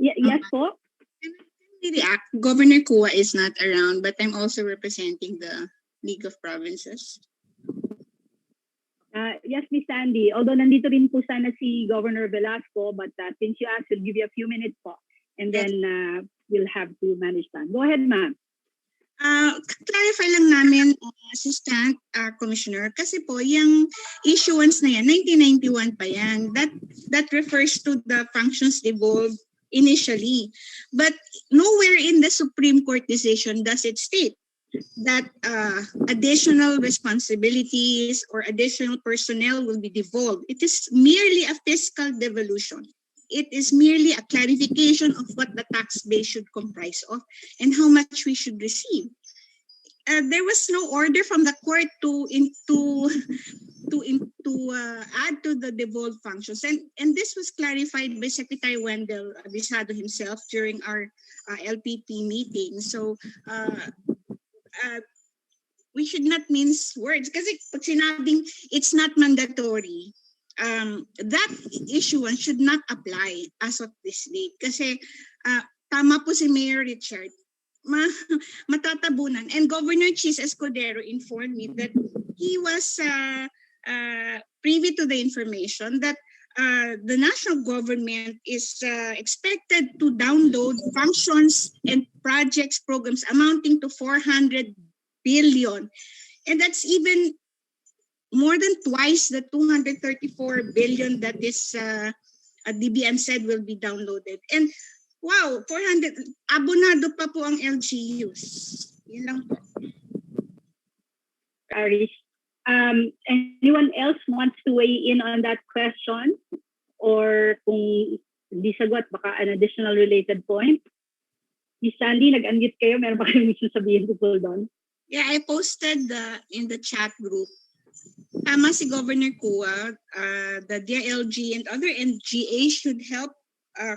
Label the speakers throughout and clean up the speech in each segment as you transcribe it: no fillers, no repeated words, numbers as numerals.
Speaker 1: Yes po.
Speaker 2: And I can react. Governor Kua is not around, but I'm also representing the League of Provinces.
Speaker 1: Yes, Miss Sandy. Although nandito rin po sana si Governor Velasco, but since you asked, we'll give you a few minutes po. And then we'll have to manage that. Go ahead, ma'am.
Speaker 2: Clarify lang namin, Assistant Commissioner, kasi po yung issuance na yan, 1991 pa yan. That refers to the functions devolved initially. But nowhere in the Supreme Court decision does it state that additional responsibilities or additional personnel will be devolved. It is merely a fiscal devolution. It is merely a clarification of what the tax base should comprise of and how much we should receive. There was no order from the court to add to the devolved functions, and this was clarified by Secretary Wendell Abisado himself during our LPP meeting. So we should not mince words kasi pag sinabing it's not mandatory, that issuance should not apply as of this date. Kasi tama po si Mayor Richard, matatabunan. And Governor Chis Escudero informed me that he was privy to the information that the national government is expected to download functions and projects, programs amounting to 400 billion. And that's even more than twice the 234 billion that this DBM said will be downloaded. And wow, 400, abonado pa po ang LGUs. Yun lang po.
Speaker 1: Arish, anyone else wants to weigh in on that question? Or kung hindi sagot, baka an additional related point? Miss Sandy, nag-unmute kayo. Meron ba kayong gusto sabihin tungkol doon?
Speaker 2: Yeah, I posted in the chat group. Tama si Governor Kua, the DILG and other NGA should help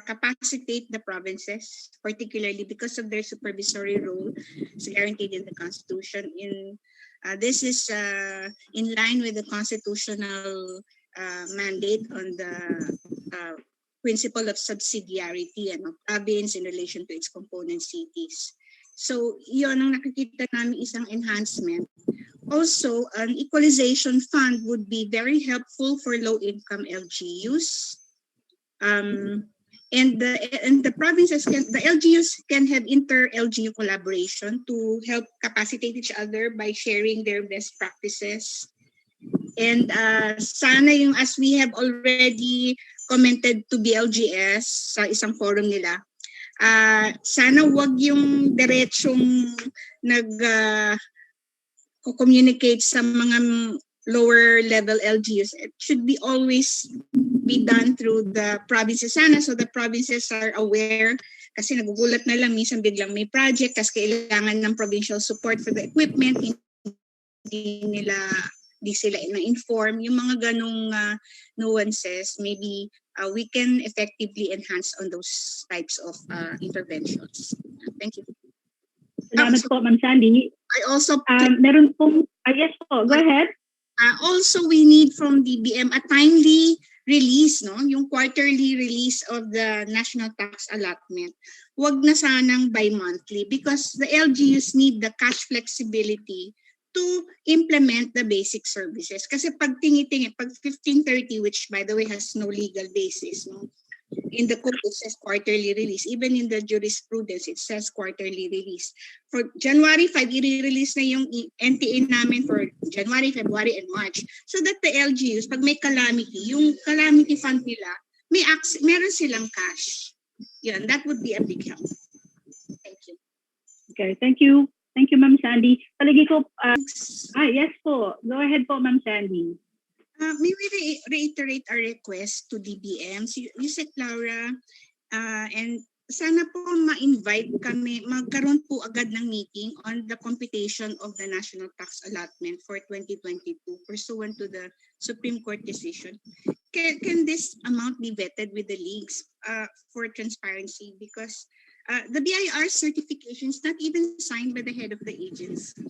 Speaker 2: capacitate the provinces, particularly because of their supervisory role is guaranteed in the Constitution. This is in line with the constitutional mandate on the principle of subsidiarity and of province in relation to its component cities. So yun ang nakikita namin isang enhancement. Also, an equalization fund would be very helpful for low-income LGUs. And the provinces the LGUs can have inter-LGU collaboration to help capacitate each other by sharing their best practices. And sana yung, as we have already commented to BLGS sa isang forum nila, sana wag yung diretsong communicate sa mga lower level LGUs. It should be always be done through the provinces sana, so the provinces are aware, kasi nagugulat na lang minsan biglang may project kasi kailangan ng provincial support for the equipment, hindi sila na-inform. Yung mga ganong nuances, maybe we can effectively enhance on those types of interventions. Thank you.
Speaker 1: Salamat po, Ma'am Sandy.
Speaker 2: I also
Speaker 1: meron pong yes po, go ahead.
Speaker 2: Also, we need from DBM a timely release, no? Yung quarterly release of the national tax allotment. Wag na sanang bi-monthly because the LGUs need the cash flexibility to implement the basic services. Kasi pag tingi-tingi, pag 1530, which by the way has no legal basis, no? In the code it says quarterly release. Even in the jurisprudence it says quarterly release. For January 5, i-release na yung NTA namin for January, February, and March. So that the LGUs, pag may calamity, yung calamity fund nila, meron silang cash. Yan, that would be a big help. Thank you.
Speaker 1: Okay, thank you. Thank you, Ma'am Sandy. Palagi ko, yes po. Go ahead po, Ma'am Sandy.
Speaker 2: May we reiterate our request to DBM, Yusek Laura, and sana po ma-invite kami, magkaroon po agad ng meeting on the computation of the national tax allotment for 2022 pursuant to the Supreme Court decision. Can this amount be vetted with the leagues for transparency? Because the BIR certification is not even signed by the head of the agency.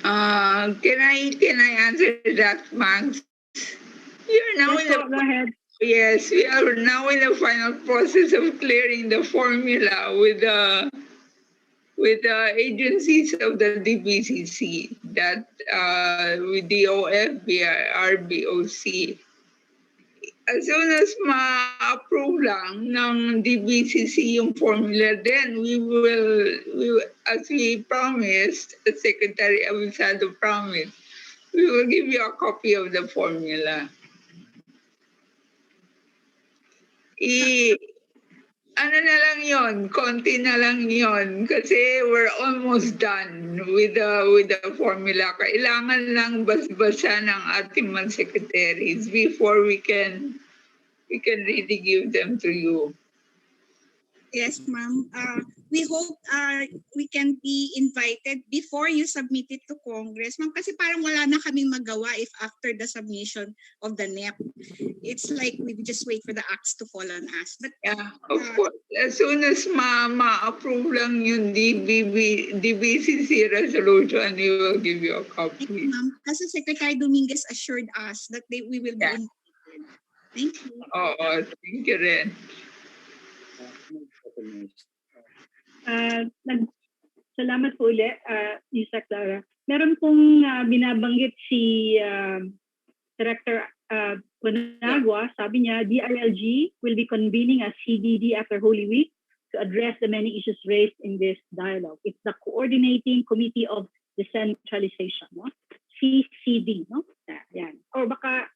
Speaker 3: Can I answer that, Max? We are now
Speaker 1: Yes, po, go ahead.
Speaker 3: Yes, we are now in the final process of clearing the formula with the agencies of the DBCC, that with DOF, RBOC. As soon as ma-approve lang ng DBCC yung formula, then as we promised, the Secretary Abisado promised, we will give you a copy of the formula. Ano na lang yon, konti na lang yon, kasi we're almost done with the formula. Kailangan lang basbasa ng ating mga secretaries before we can really give them to you.
Speaker 2: Yes, ma'am. We hope we can be invited before you submit it to Congress. Ma'am, kasi parang wala na kaming magawa if after the submission of the NEP. It's like we just wait for the acts to fall on us. But
Speaker 3: yeah, of course. As soon as ma-approve lang yung DBCC resolution, we will give you a copy.
Speaker 2: Thank you, ma'am. Kasi Secretary Dominguez assured us that we will be invited. Thank you.
Speaker 3: Oo, thank you rin.
Speaker 1: Salamat po ulit, Isa Clara. Meron pong binabanggit si Director Conagua. Sabi niya, DILG will be convening a CDD after Holy Week to address the many issues raised in this dialogue. It's the Coordinating Committee of Decentralization, no? CCD, no? Yan. Or baka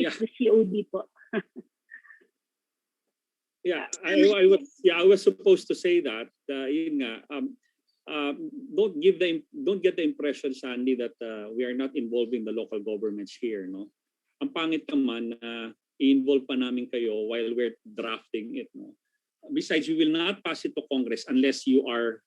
Speaker 1: it's the COD po.
Speaker 4: Yeah, I was supposed to say that. Yun nga, don't get the impression, Sandy, that we are not involving the local governments here, no. Ang pangit naman na i-involve pa namin kayo while we're drafting it, no. Besides, we will not pass it to Congress unless you are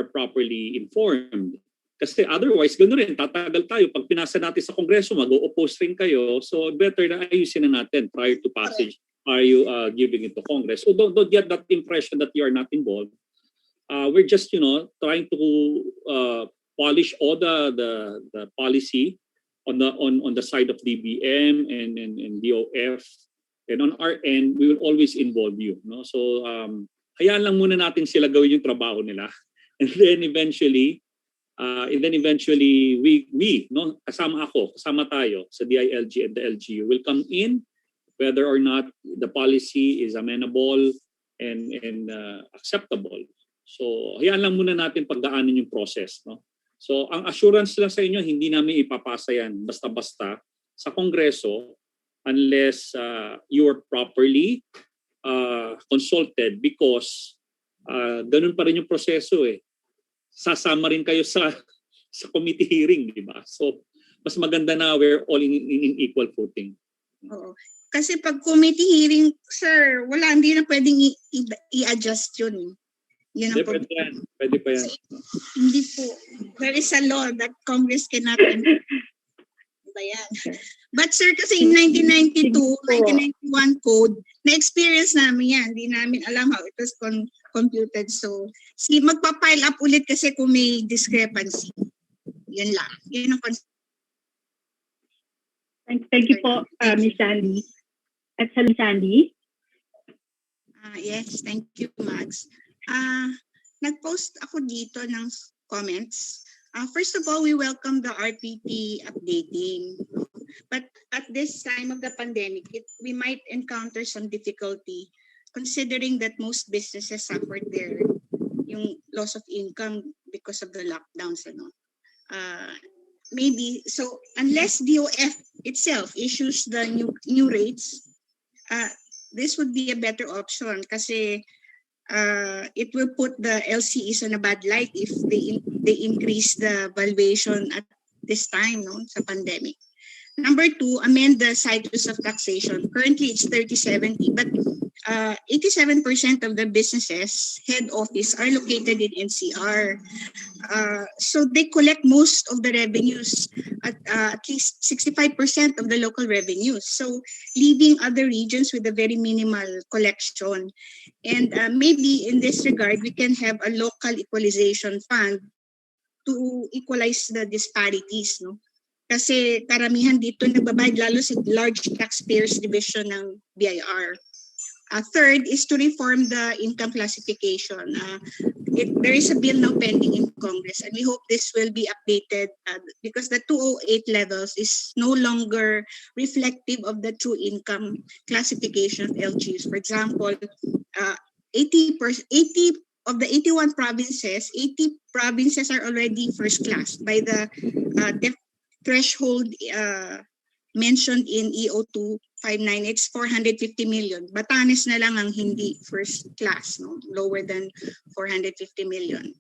Speaker 4: properly informed. Kasi otherwise, gano'n rin, tatagal tayo. Pag pinasa natin sa Kongreso, mag-o-oppose rin kayo. So better na ayusin na natin prior to passage. Are you giving it to Congress? So don't get that impression that you are not involved. We're just, trying to polish all the policy on the side of DBM and DOF, and on our end, we will always involve you. No, so hayaan lang muna natin sila gawin yung trabaho nila, and then eventually we kasama tayo sa DILG and the LGU will come in, whether or not the policy is amenable and acceptable. So, hayaan lang muna natin pagdaanin yung process, no? So, ang assurance lang sa inyo, hindi namin ipapasa yan basta-basta sa Kongreso unless you are properly consulted, because ganun pa rin yung proseso eh. Sasama rin kayo sa committee hearing, di ba? So, mas maganda na we're all in equal footing.
Speaker 2: Oo. Kasi pag committee hearing, sir, hindi na pwedeng i-adjust yun. Yun ang
Speaker 4: pwede pa yan.
Speaker 2: Hindi po. There is a law that Congress cannot ba yan? But sir, kasi in 1992, 1991 code, na-experience namin yan. Hindi namin alam how it was computed. So, magpa-pile up ulit kasi kung may discrepancy. Yun lang. Yun ang
Speaker 1: Thank you po, Ms. Sandy. At Sandy?
Speaker 2: Yes, thank you, Max. Nag-post ako dito ng comments. First of all, we welcome the RPP updating. But at this time of the pandemic, we might encounter some difficulty considering that most businesses suffered yung loss of income because of the lockdowns. Maybe, so unless DOF itself issues the new rates, this would be a better option kasi it will put the LCEs on a bad light if they increase the valuation at this time, sa pandemic. Number 2, amend the cycles of taxation. Currently, it's 30/70, but 87% of the businesses head office are located in NCR. So they collect most of the revenues, at least 65% of the local revenues. So leaving other regions with a very minimal collection. And maybe in this regard, we can have a local equalization fund to equalize the disparities, Kasi karamihan dito nagbabayad lalo sa large taxpayers division ng BIR. Third is to reform the income classification. There is a bill now pending in Congress, and we hope this will be updated because the 208 levels is no longer reflective of the true income classification of LGUs. For example, 80 of the 81 provinces, 80 provinces are already first class by the threshold mentioned in EO 259. It's 450 million. Batanes na lang ang hindi first class, no? Lower than 450 million.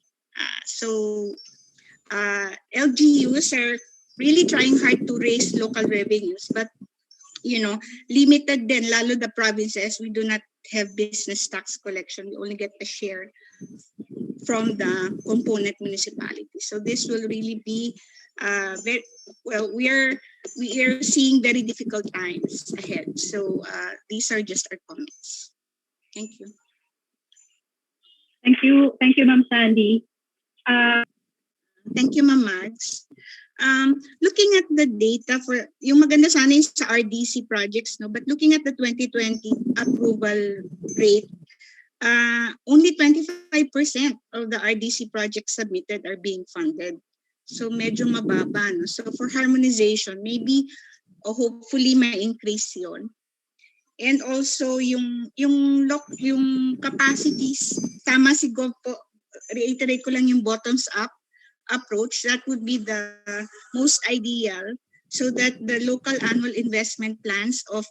Speaker 2: LGUs are really trying hard to raise local revenues, but limited din, lalo the provinces, we do not have business tax collection. We only get a share from the component municipalities. So this will really be very well. We are seeing very difficult times ahead. So these are just our comments. Thank you.
Speaker 1: Thank you, Ma'am Sandy.
Speaker 2: Thank you, Ma'am Mads. Looking at the data for yung maganda sana yung sa RDC projects, no? But looking at the 2020 approval rate, only 25% of the RDC projects submitted are being funded. So medyo mababa, no? So for harmonization, maybe hopefully may increase yon. And also yung capacities, tama si Gov po, reiterate ko lang yung bottoms up approach, that would be the most ideal, so that the local annual investment plans of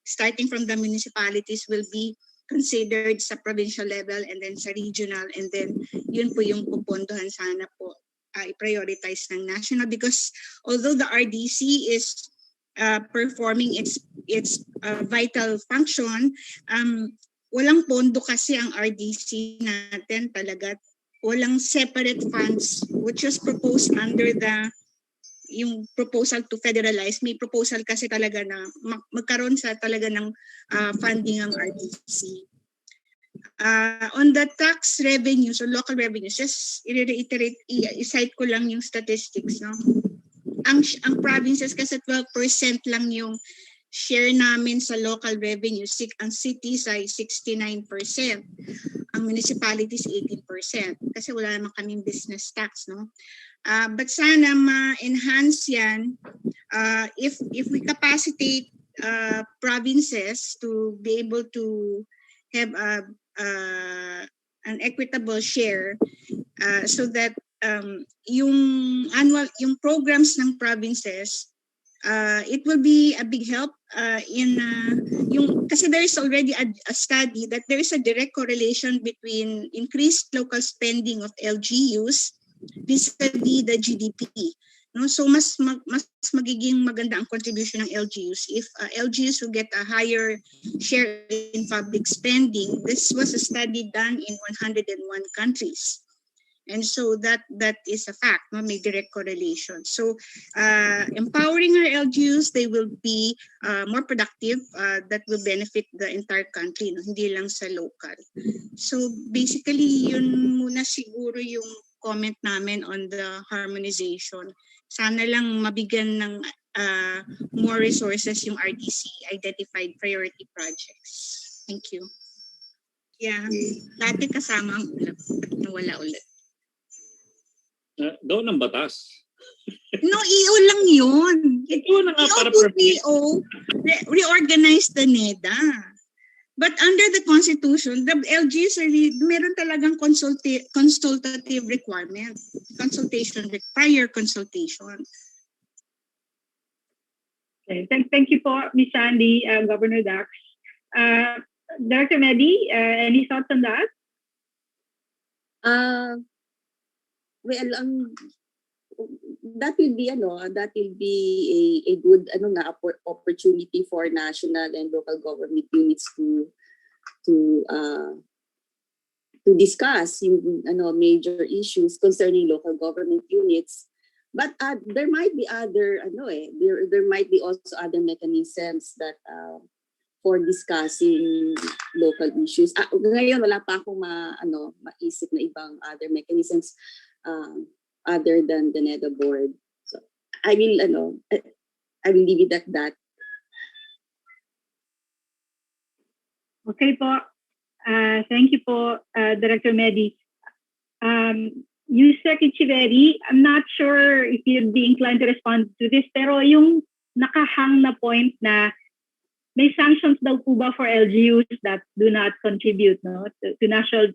Speaker 2: starting from the municipalities will be considered sa provincial level and then sa regional, and then yun po yung pupondohan sana po i-prioritize ng national, because although the RDC is performing its vital function, walang pondo kasi ang RDC natin talaga. Walang separate funds, which was proposed under yung proposal to federalize. May proposal kasi talaga na magkaroon sa talaga ng funding ang RDC. On the tax revenues or local revenues, just i-reiterate, i-cite ko lang yung statistics, no? Ang provinces kasi 12% lang yung share namin sa local revenues. Ang cities ay 69%. Ang municipalities 18%. Kasi wala naman kaming business tax, no? But sana ma-enhance yan if we capacitate provinces to be able to have an equitable share, so that yung programs ng provinces, it will be a big help kasi there is already a study that there is a direct correlation between increased local spending of LGUs vis-a-vis the GDP. No, so mas magiging maganda ang contribution ng LGUs if LGUs will get a higher share in public spending. This was a study done in 101 countries. And so that is a fact, no? May direct correlation. So empowering our LGUs, they will be more productive. That will benefit the entire country, no? Hindi lang sa local. So basically, yun muna siguro yung comment namin on the harmonization. Sana lang mabigyan ng more resources yung RDC, identified priority projects. Thank you. Yeah, dati kasama ang ulap at nawala ulit.
Speaker 4: Daw ng batas.
Speaker 2: No, EO lang yun.
Speaker 4: Ito na nga para
Speaker 2: EO reorganize the NEDA. But under the Constitution, the LGs meron talagang consultative requirement. Prior consultation.
Speaker 1: Okay. Thank you po, Ms. Sandy, Governor Dax. Dr. Medi, any thoughts on that?
Speaker 5: Well, that will be a good opportunity for national and local government units to discuss yung major issues concerning local government units. But there might be other there might be also other mechanisms that for discussing local issues. Ngayon wala pa akong maisip na ibang other mechanisms other than the NEDA board. So I will leave it at that.
Speaker 1: Okay po. Thank you po, Director Medi. Yusek Ichiveri, I'm not sure if you'd be inclined to respond to this, pero yung nakahang na point na may sanctions daw po ba for LGUs that do not contribute to the national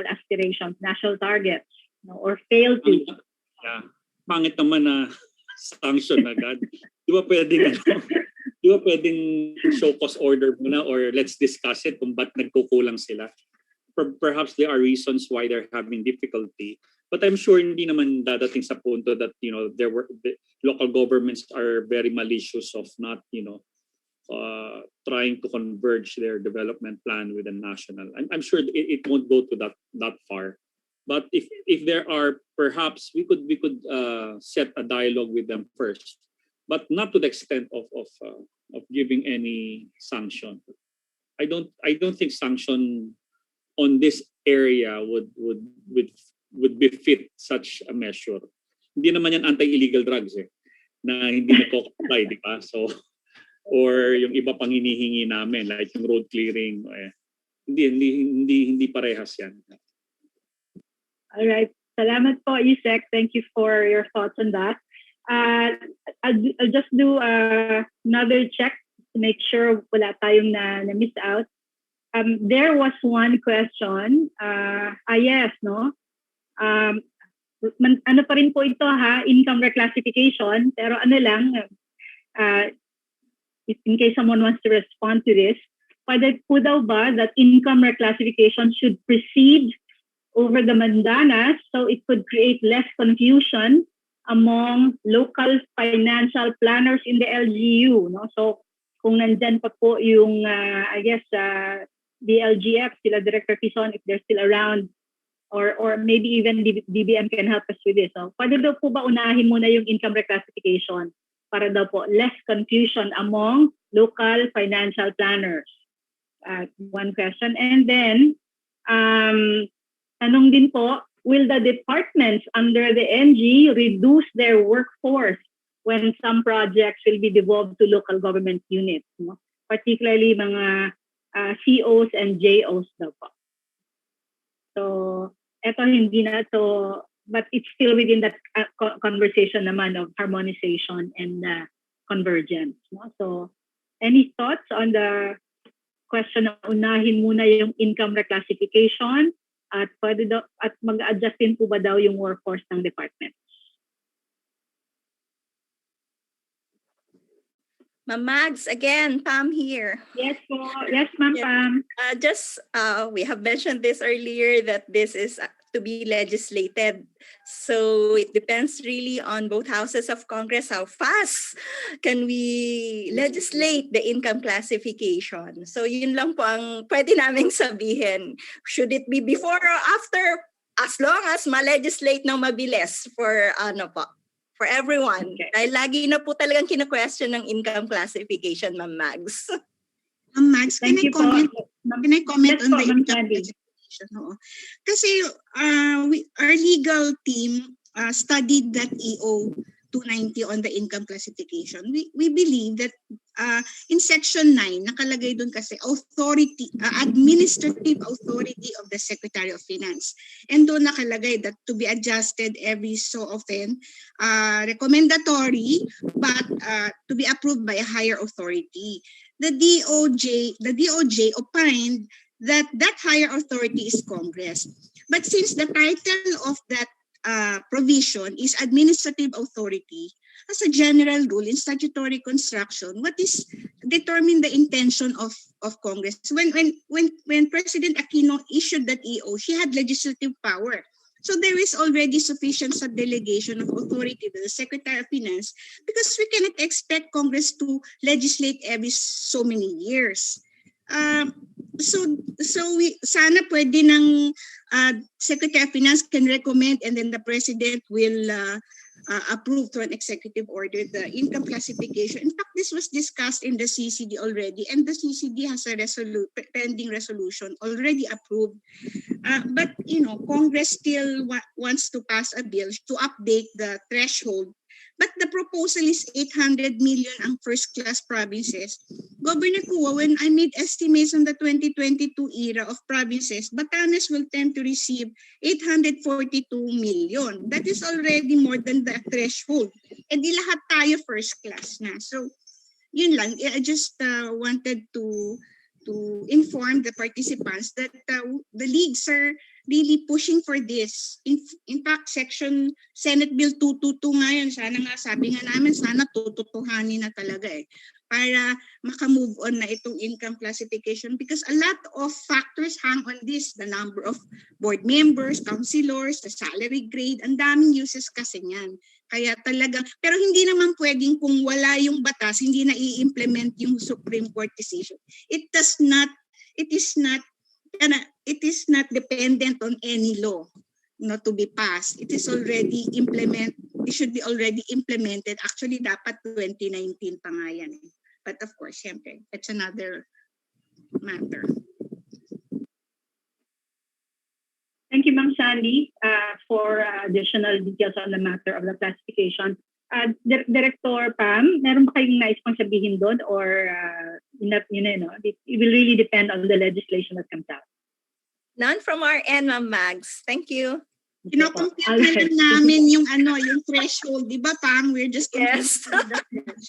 Speaker 1: aspirations, national targets, or fail to?
Speaker 4: Yeah. Pangit naman na sanction agad. Di ba pwedeng show cause order muna or let's discuss it kung ba't nagkukulang sila. Perhaps there are reasons why they're having difficulty. But I'm sure hindi naman dadating sa punto that the local governments are very malicious of not trying to converge their development plan with the national. I'm sure it won't go to that far. But if there are, perhaps we could set a dialogue with them first, but not to the extent of giving any sanction. I don't think sanction on this area would befit such a measure. Hindi naman yan anti-illegal drugs na hindi nagko-comply, di ba? So, or yung iba pang hinihingi namin like yung road clearing, hindi parehas yan.
Speaker 1: All right. Salamat po, Yusek. Thank you for your thoughts on that. I'll just do another check to make sure wala tayong na-miss out. There was one question. Yes, no? Ano pa rin po ito income reclassification. Pero ano lang, in case someone wants to respond to this, pwede po daw ba that income reclassification should proceed over the Mandanas so it could create less confusion among local financial planners in the LGU, no? So kung nandyan pa po yung DLGF, sila Director Quezon, if they're still around, or maybe even DBM can help us with this. So pwede daw po ba unahin muna yung income reclassification para daw po less confusion among local financial planners? One question. And then, tanong din po, will the departments under the NG reduce their workforce when some projects will be devolved to local government units, no? Particularly mga COs and JOs daw po. So, eto hindi na to, but it's still within that conversation naman of harmonization and convergence, no? So, any thoughts on the question na unahin muna yung income reclassification at pwede daw, at mag-adjust din po ba daw yung workforce ng department?
Speaker 6: Ma'am Mags, again, Pam here.
Speaker 1: Yes po. Yes, Ma'am Pam.
Speaker 6: We have mentioned this earlier that this is to be legislated. So it depends really on both houses of Congress how fast can we legislate the income classification. So yun lang po ang pwede naming sabihin. Should it be before or after? As long as ma-legislate ng mabilis for for everyone. Okay. Dahil lagi na po talagang kina-question ng income classification, Ma'am Mags.
Speaker 2: Ma'am Mags, can I comment on the income classification? Kasi our legal team studied that EO 290 on the income classification. We believe that in section 9, nakalagay doon kasi administrative authority of the Secretary of Finance. And doon nakalagay that to be adjusted every so often, recommendatory, but to be approved by a higher authority. The DOJ opined that higher authority is Congress. But since the title of that provision is administrative authority, as a general rule in statutory construction, what is determine the intention of Congress? When President Aquino issued that EO, she had legislative power. So there is already sufficient delegation of authority to the Secretary of Finance because we cannot expect Congress to legislate every so many years. Sana pwede ng Secretary of Finance can recommend and then the President will approve through an executive order the income classification. In fact, this was discussed in the CCD already and the CCD has a pending resolution already approved. But Congress still wants to pass a bill to update the threshold But the proposal is 800 million ang first-class provinces. Governor Kua, when I made estimates on the 2022 era of provinces, Batanes will tend to receive 842 million. That is already more than the threshold. E di lahat tayo first class na. So, yun lang. I just wanted to inform the participants that the leagues are really pushing for this. In fact, Senate Bill 222 ngayon, sana nga, sabi nga namin, sana tututuhanin na talaga para makamove on na itong income classification because a lot of factors hang on this, the number of board members, councilors, the salary grade, ang daming uses kasi niyan. Kaya talaga, pero hindi naman pwedeng kung wala yung batas, hindi na i-implement yung Supreme Court decision. It is not dependent on any law not to be passed. It is already it should be already implemented. Actually, dapat 2019 pa nga yan. But of course, syempre, it's another matter.
Speaker 1: Thank you, Ma'am Sandy, for additional details on the matter of the classification. Director Pam, meron ba kayong nais pang sabihin doon or it will really depend on the legislation that comes out?
Speaker 6: None from our end, Ma'am Mags. Thank you.
Speaker 2: Kino-compute na lang namin yung threshold, di ba, Pam? We're just
Speaker 6: Yes.
Speaker 2: confused with the threshold.